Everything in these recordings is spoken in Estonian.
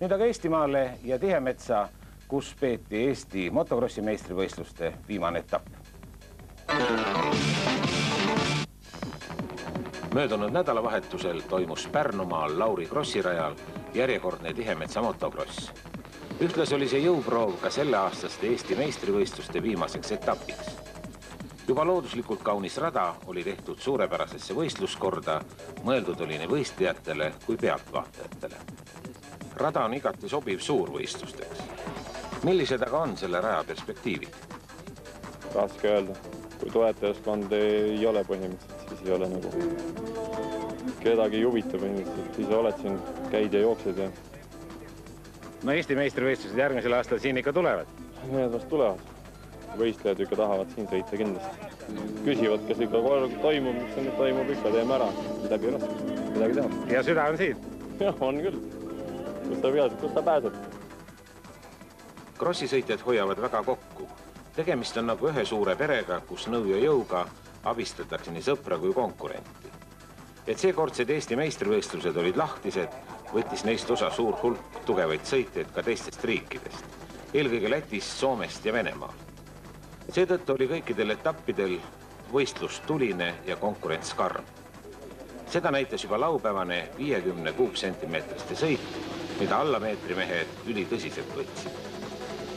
Nüüd aga Eestimaale ja Tihemetsa, kus peeti Eesti motokrossi meistrivõistluste viimane etapp. Möödunud nädalavahetusel toimus Pärnumaal Lauri krossirajal järjekordne Tihemetsa motokross. Ühtlasi oli see jõuproov ka selleaastaste Eesti meistrivõistluste viimaseks etapiks. Juba looduslikult kaunis rada oli tehtud suurepärasesse võistluskorda, mõeldud oli nii võistlejatele kui pealtvaatajatele. Rada on igati sobiv suurvõistlusteks. Millised aga on selle raja perspektiivid? Raske öelda. Kui toetajaskond ei ole põhimõtteliselt, siis ei ole nagu kedagi ei huvita põhimõtteliselt. Siis oled siin, käid ja jooksed ja... No Eesti meistrivõistlused järgmisel aastal siin ikka tulevad? Need vast tulevad. Võistlejad ikka tahavad siin sõita kindlasti. Küsivad, kas ikka toimub, mis on, toimub ikka, teeme ära. Läbi ei raske, midagi teha. Ja süda on siin? Jah, on küll. Kus ta pääseb? Krossisõitjad hoiavad väga kokku. Tegemist on nagu ühe suure perega, kus nõu ja jõuga abistatakse nii sõpra kui konkurenti. Et seekordsed Eesti meistrivõistlused olid lahtised, võttis neist osa suur hulk tugevaid sõitjaid ka teistest riikidest, eelkõige Lätist, Soomest ja Venemaal. Seetõttu oli kõikidel etappidel võistlus tuline ja konkurents karm. Seda näitas juba laupäevane 50 kuupsentimeetriste sõit, mida allameetrimehed ülitõsiselt võtsid.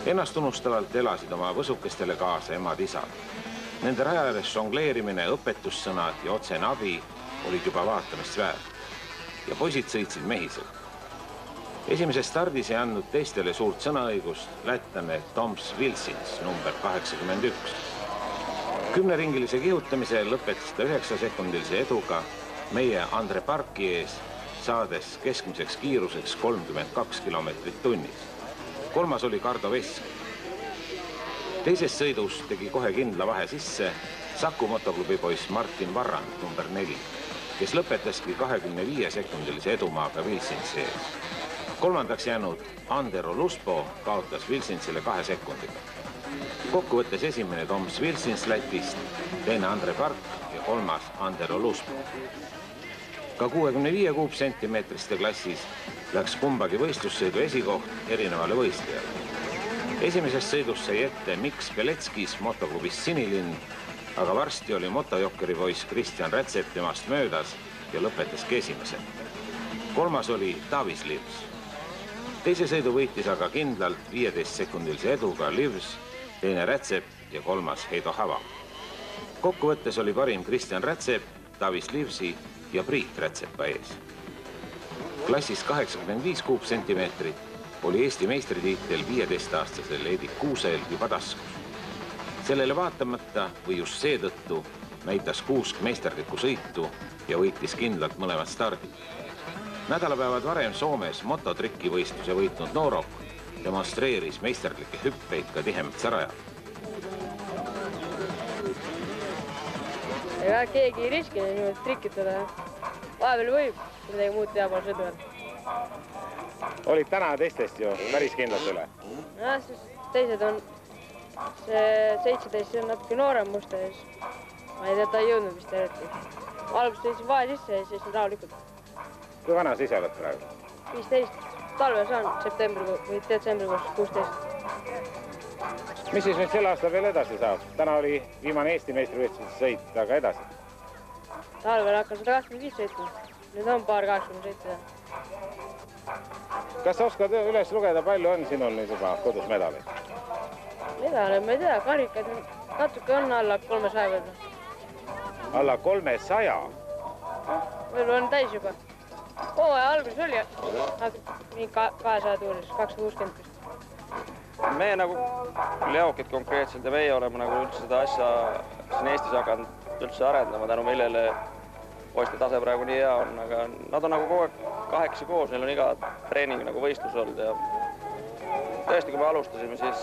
Ennast unustavalt elasid oma võsukestele kaasa emad-isad. Nende raja ääres žongleerimine, õpetussõnad ja otsene abi olid juba vaatamist väärt. Ja poisid sõitsid mehiselt. Esimeses stardis ei andnud teistele suurt sõnaõigust lätlane Toms Vilsins, number 81. 10-ringilise kihutamise lõpetas ta 9-sekundilise eduga meie Andre Parki ees, saades keskmiseks kiiruseks 32 kilomeetrit tunnis. Kolmas oli Kardo Vesk. Teises sõidus tegi kohe kindla vahe sisse Saku motoklubi poiss Martin Varrand, number 4, kes lõpetaski 25-sekundilise edumaaga Vilsinsi ees. Kolmandaks jäänud Andero Luspo kaotas Vilsinsile 2 sekundiga. Kokkuvõttes esimene Toms Vilsins Lätist, teine Andre Park ja kolmas Andero Luspo. Ka 65 kuupsentimeetriste klassis läks kumbagi võistlussõidu esikoht erinevale võistlejale. Esimeses sõidus sai ette Miks Beletskis motoklubist Sinilind, aga varsti oli motojokkeri poiss Kristjan Rätsep temast möödas ja lõpetaski esimese. Kolmas oli Tavis Livs. Teise sõidu võitis aga kindlalt 15-sekundilise eduga Livs, teine Rätsep ja kolmas Heido Hava. Kokkuvõttes oli parim Kristjan Rätsep, Tavis Livsi ja Priit Rätsepa ees. Klassis 85 kuupsentimeetrit oli Eesti meistritiitel 15-aastasel Edith Kuusel juba taskus. Sellele vaatamata või just seetõttu näitas Kuusk meisterlikku sõitu ja võitis kindlalt mõlemad stardid. Nädalapäevad varem Soomes mototrikkivõistluse võitnud Noorok demonstreeris meisterlikke hüppeid ka Tihemetsa rajal. Ega keegi ei riski niimoodi trikitada. Vahepeal võib, midagi muud teha pole sõdu. Olid täna teistest ju päris kindlad üle? Ja, siis teised on see 17 on natuke noorem musta ees. Ma ei tea, ta ei jõudnud vist eriti. Alguses sõitsin vahe sisse ja siis rahulikult. Kui vana sa ise oled praegu? 15. Talve saan detsembrikuus 16. Mis siis nüüd selle aasta veel edasi saab? Täna oli viimane Eesti meistrivõistluse sõit, aga edasi? Talvel hakkas 125 sõitma. Nüüd on paar 80 sõita. Kas sa oskad üles lugeda, palju on sinul nüüd juba kodus medaleid? Medaleid, ma ei tea, karikad natuke on alla 300 võib-olla. Alla 300? Võib-olla on täis juba. Hooaja alguses oli mingi 200 tuulis, 260. Meie nagu Leokit konkreetselt ja meie oleme nagu üldse seda asja siin Eestis hakanud üldse arendama, tänu millele poiste tase praegu nii hea on, aga nad on nagu kogu aeg 8 koos, neil on iga treening nagu võistlus olnud ja tõesti, kui me alustasime, siis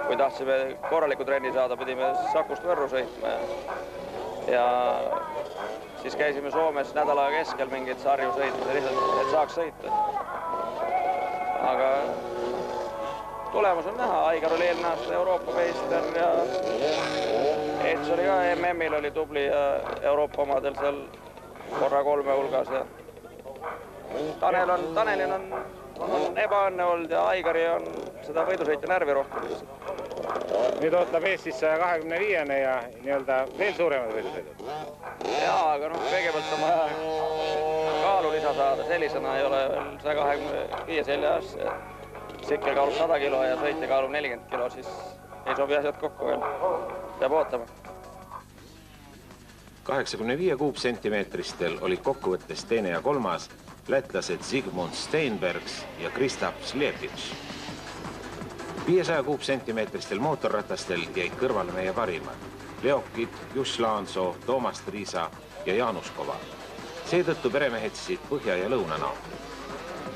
kui tahtsime korraliku trenni saada, pidime Sakust Võrru sõitma ja siis käisime Soomes nädala keskel mingid sarju sõitma, lihtsalt, et saaks sõita. Aga tulemus on näha, Aigar oli eelmine aasta Euroopa meister ja Ets oli ka MM-il oli tubli ja Euroopa omadel seal korra 3 hulgas ja Tanelil on on ebaõnne olnud ja Aigari on seda võidusõitja närvi rohkem. Nüüd ootab Eestis 125 ja nii-öelda veel suuremad võidusõidud. Jaa, aga kõigepealt on vaja kaalu lisa saada, sellisena ei ole veel 125 seljas. Sikkel kaalub 100 kilo ja sõitja kaalub 40 kilo, siis ei sobi asjad kokku veel. Peab ootama. 85 kuupsentimeetristel olid kokkuvõttes teine ja kolmas lätlased Zygmunt Steinbergs ja Kristaps Slepits. 500 kuupsentimeetristel mootorratastel jäid kõrvale meie parimad. Leokid, Juss Laanso, Toomas Triisa ja Jaanus Kova. Seetõttu peremehed siit põhja ja lõunanaabri.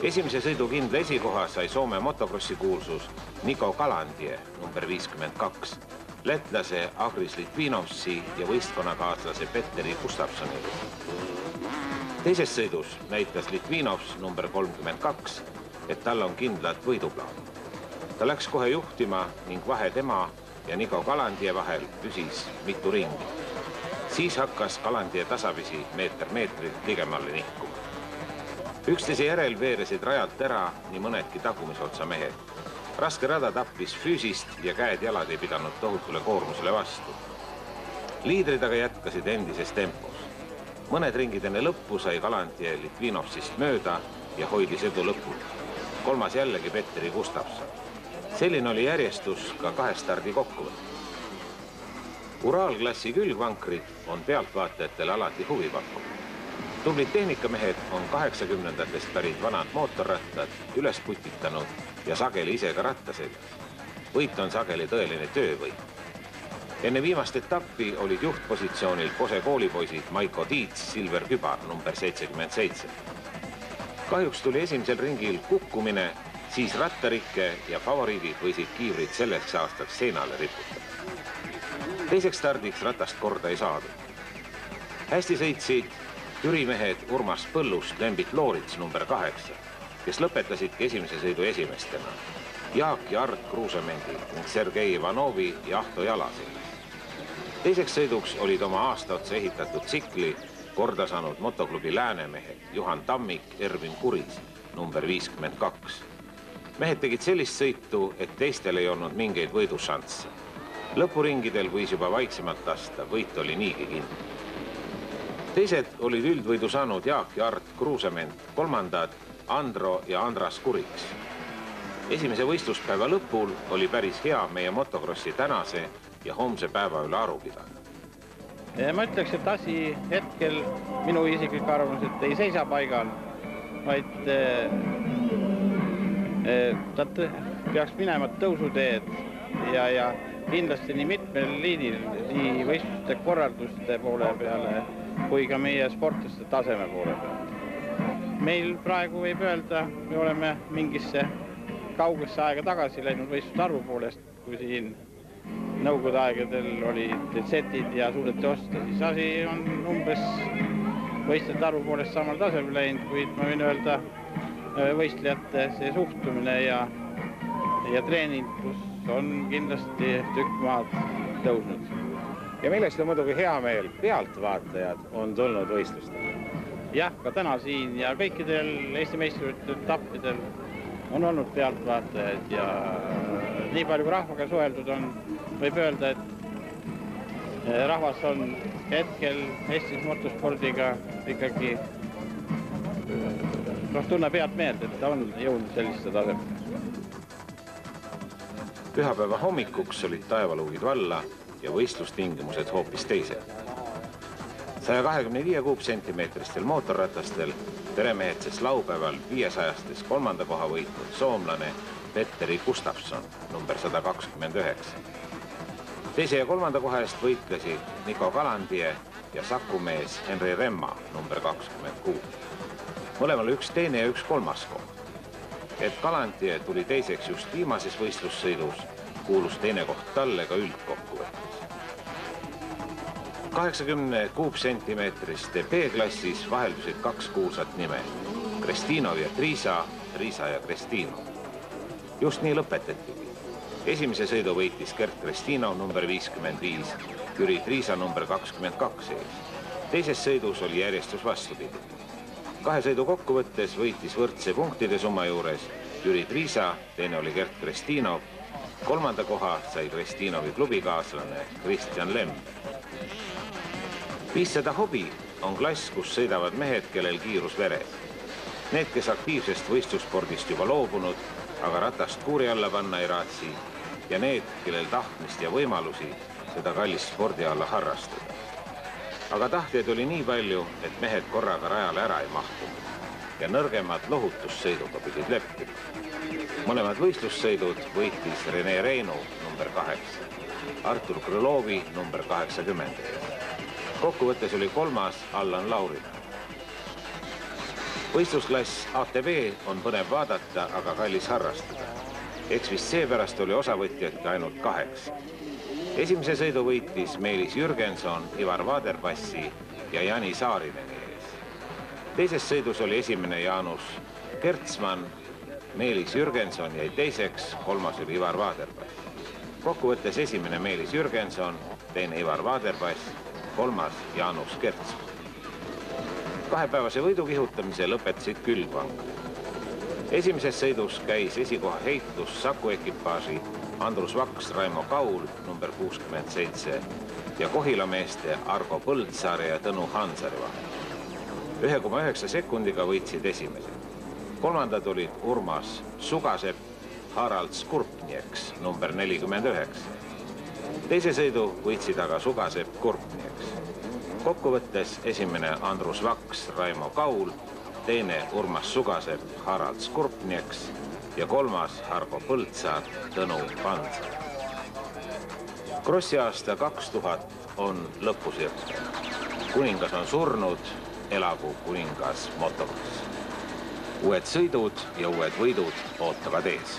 Esimese sõidu kindla esikoha sai Soome motokrossi kuulsus Niko Kalandie, number 52, lätlase Agris Litvinovsi ja võistkonnakaaslase Petteri Gustafsonile. Teises sõidus näitas Litvinovs, number 32, et tal on kindlad võiduplaan. Ta läks kohe juhtima ning vahe tema ja Niko Kalandie vahel püsis mitu ringi. Siis hakkas Kalandie tasapisi meeter meetrilt ligemale nihkuma. Üksteise järel veeresid rajalt ära nii mõnedki tagumisotsa mehed. Raske rada tappis füüsist ja käed-jalad ei pidanud tohutule koormusele vastu. Liidrid aga jätkasid endises tempos. Mõned ringid enne lõppu sai Kalandie Litvinovsist mööda ja hoidis edu lõpul. Kolmas jällegi Petteri Gustafson. Selline oli järjestus ka kahe stardi kokkuvõtt. Uraalklassi külgvankrid on pealtvaatajatele alati huvi pakkunud. Tublid tehnikamehed on 80-ndatest pärit vanad mootorrattad üles putitanud ja sageli ise ka ratta seljas. Võit on sageli tõeline töövõit. Enne viimast etappi olid juhtpositsioonil Kose koolipoisid Maiko Tiits, Silver Kübar, number 77. Kahjuks tuli esimesel ringil kukkumine, siis rattarikke ja favoriidid võisid kiivrid selleks aastaks seinale riputada. Teiseks stardiks ratast korda ei saadud. Hästi sõitsid Türimehed Urmas Põllust, Lembit Loorits, number 8, kes lõpetasidki esimese sõidu esimestena. Jaak ja Art Kruusemendi ning Sergei Ivanovi ja Ahto Jalaseid. Teiseks sõiduks olid oma aasta otsa ehitatud tsikli korda saanud motoklubi Läänemehed Juhan Tammik, Ervin Kuris, number 52. Mehed tegid sellist sõitu, et teistel ei olnud mingeid võidušansse. Lõpuringidel võis juba vaiksemalt lasta, võit oli niigi kindel. Teised olid üldvõidu saanud Jaak ja Art Kruusement, kolmandad Andro ja Andras Kuriks. Esimese võistluspäeva lõpul oli päris hea meie motokrossi tänase ja homse päeva üle aru pidada. Ma ütleks, et asi hetkel minu isiklik arvamus, et ei seisa paigal, vaid ta peaks minema tõusuteed ja kindlasti nii mitmel liinil, nii võistluste korralduste poole peale, kui ka meie sportlaste taseme poole pealt. Meil praegu võib öelda, me oleme mingisse kaugesse aega tagasi läinud võistluste arvu poolest, kui siin nõukogude aegadel olid setid ja suudeti osta, siis asi on umbes võistlejate arvu poolest samal tasemel läinud, kuid ma võin öelda, võistlejate see suhtumine ja treeningus on kindlasti tükk maad tõusnud. Ja millest on muidugi hea meel, pealtvaatajad on tulnud võistlustele. Jah, ka täna siin ja kõikidel Eesti meistrivõistluse etappidel on olnud pealtvaatajaid ja nii palju kui rahvaga suheldud on, võib öelda, et rahvas on hetkel Eestis motospordiga ikkagi tunneb head meelt, et ta on jõudnud selliste tasemele. Pühapäeva hommikuks olid taevaluugid valla ja võistlustingimused hoopis teised. 125 kuupsentimeetristel mootorratastel peremehetses laupäeval 500-stes kolmanda koha võitnud soomlane Petteri Gustafson, number 129. Teise ja kolmanda koha eest võitlesid Niko Kalandie ja sakumees Henri Remma, number 26. Mõlemal üks teine ja üks kolmas koht. Et Kalandie tuli teiseks just viimases võistlussõidus, kuulus teine koht talle ka üldkokkuvõttes. 80 kuupsentimeetriste B-klassis vaheldusid kaks kuulsat nime, Krestinov ja Triisa, Triisa ja Krestinov. Just nii lõpetatigi. Esimese sõidu võitis Gert Krestinov, number 55, Jüri Triisa, number 22 ees. Teises sõidus oli järjestus vastupidi. 2 sõidu kokkuvõttes võitis võrdse punktide summa juures Jüri Triisa, teine oli Gert Krestinov, 3. koha sai Krestinovi klubikaaslane Kristjan Lemm. 500 hobi on klass, kus sõidavad mehed, kellel kiirus veres. Need, kes aktiivsest võistlusspordist juba loobunud, aga ratast kuuri alla panna ei raatsi, ja need, kellel tahtmist ja võimalusi seda kallist spordi alla harrastada. Aga tahtjaid oli nii palju, et mehed korraga rajale ära ei mahtunud ja nõrgemad lohutussõiduga pidid leppima. Mõlemad võistlussõidud võitis Rene Reinu number 8, Artur Krõlovi number 80. Kokkuvõttes oli 3. Allan Laurina. Võistlusklass ATV on põnev vaadata, aga kallis harrastada. Eks vist seepärast oli osavõtjad ainult 8. Esimese sõidu võitis Meelis Jürgenson Ivar Vaderpassi ja Jani Saarineni ees. Teises sõidus oli esimene Jaanus Kertsmann, Meelis Jürgenson jäi teiseks, 3. oli Ivar Vaderpass. Kokkuvõttes esimene Meelis Jürgenson, teine Ivar Vaderpass, 3. Jaanus Kertsmann. 2-päevase võidu kihutamise lõpetasid külgvankrid. Esimeses sõidus käis esikoha heitlus Saku ekipaaži Andrus Vaks, Raimo Kaul, number 67 ja Kohila meeste Argo Põldsaare ja Tõnu Hansari vahel. 1,9 sekundiga võitsid esimesed. 3. olid Urmas Sugasepp, Harald Skurpnieks, number 49. Teise sõidu võitsid aga Sugasepp Kurpnieks. Kokkuvõttes esimene Andrus Vaks, Raimo Kaul, teine Urmas Sugasepp, Harald Skurpnieks ja 3. Argo Põldsaar, Tõnu Hansar. Krossi aasta 2000 on lõpus jõudnud. Kuningas on surnud, elagu kuningas motokross. Uued sõidud ja uued võidud ootavad ees.